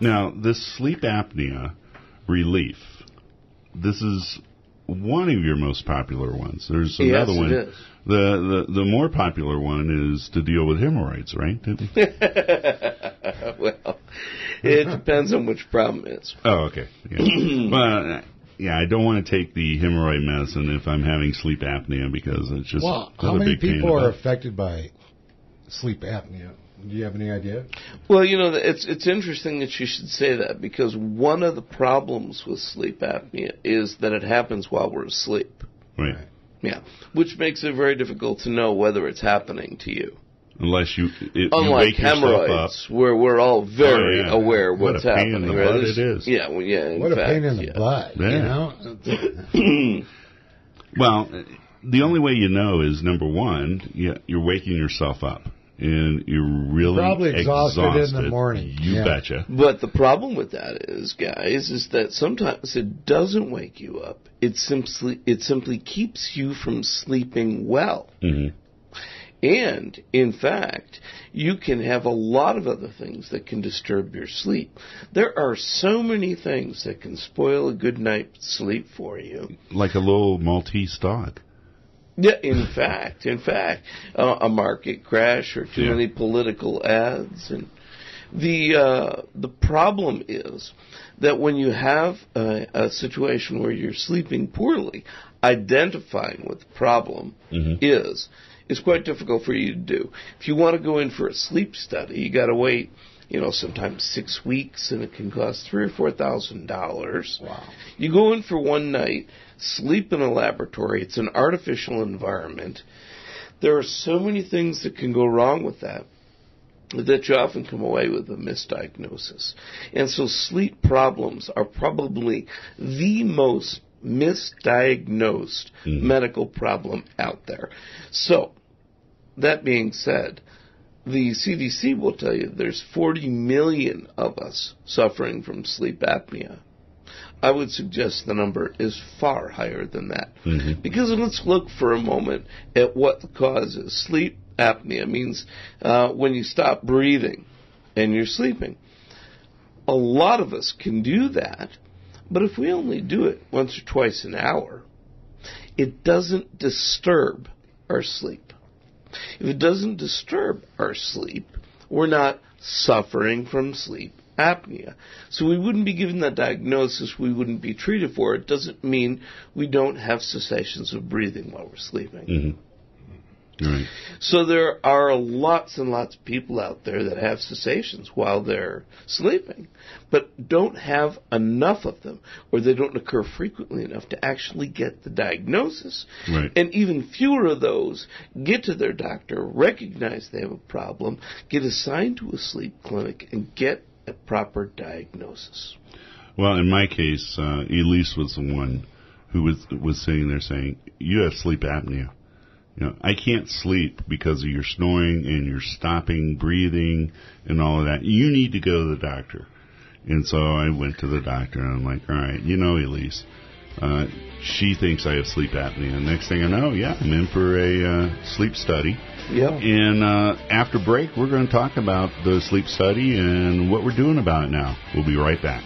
Now, this sleep apnea relief, this is one of your most popular ones. There's another one. Yes, it is. The more popular one is to deal with hemorrhoids, right? Well, it depends on which problem it is. Oh, okay. Yeah. Well, yeah, I don't want to take the hemorrhoid medicine if I'm having sleep apnea because it's just how many people are affected by sleep apnea? Do you have any idea? Well, it's interesting that you should say that because one of the problems with sleep apnea is that it happens while we're asleep. Right. Yeah, which makes it very difficult to know whether it's happening to you. Unless you Unlike wake hemorrhoids, where we're all very aware what what's a pain happening. in the butt it is. Yeah, well, yeah. What a pain in the butt, you know? Well, the only way you know is, number one, you're waking yourself up. And you're really probably exhausted in the morning. You betcha. But the problem with that is, guys, is that sometimes it doesn't wake you up. It simply keeps you from sleeping well. Mm-hmm. And, in fact, you can have a lot of other things that can disturb your sleep. There are so many things that can spoil a good night's sleep for you. Like a little Maltese dog. Yeah, in fact, a market crash or too many political ads, and the problem is that when you have a situation where you're sleeping poorly, identifying what the problem is quite difficult for you to do. If you want to go in for a sleep study, you got to wait, sometimes 6 weeks, and it can cost $3,000 or $4,000. Wow! You go in for one night, sleep in a laboratory. It's an artificial environment. There are so many things that can go wrong with that you often come away with a misdiagnosis. And so sleep problems are probably the most misdiagnosed medical problem out there. So, that being said, the CDC will tell you there's 40 million of us suffering from sleep apnea. I would suggest the number is far higher than that. Mm-hmm. Because let's look for a moment at what the cause is. Sleep apnea means when you stop breathing and you're sleeping. A lot of us can do that, but if we only do it once or twice an hour, it doesn't disturb our sleep. If it doesn't disturb our sleep, we're not suffering from sleep apnea. So we wouldn't be given that diagnosis, we wouldn't be treated for it. It doesn't mean we don't have cessations of breathing while we're sleeping. Mm-hmm. Right. So there are lots and lots of people out there that have cessations while they're sleeping, but don't have enough of them, or they don't occur frequently enough to actually get the diagnosis. Right. And even fewer of those get to their doctor, recognize they have a problem, get assigned to a sleep clinic, and get a proper diagnosis. Well, in my case, Elise was the one who was sitting there saying, "You have sleep apnea. I can't sleep because of your snoring and your stopping breathing and all of that. You need to go to the doctor." And so I went to the doctor, and I'm like, all right, Elise, she thinks I have sleep apnea. And next thing I know, I'm in for a sleep study. Yep. And after break, we're going to talk about the sleep study and what we're doing about it now. We'll be right back.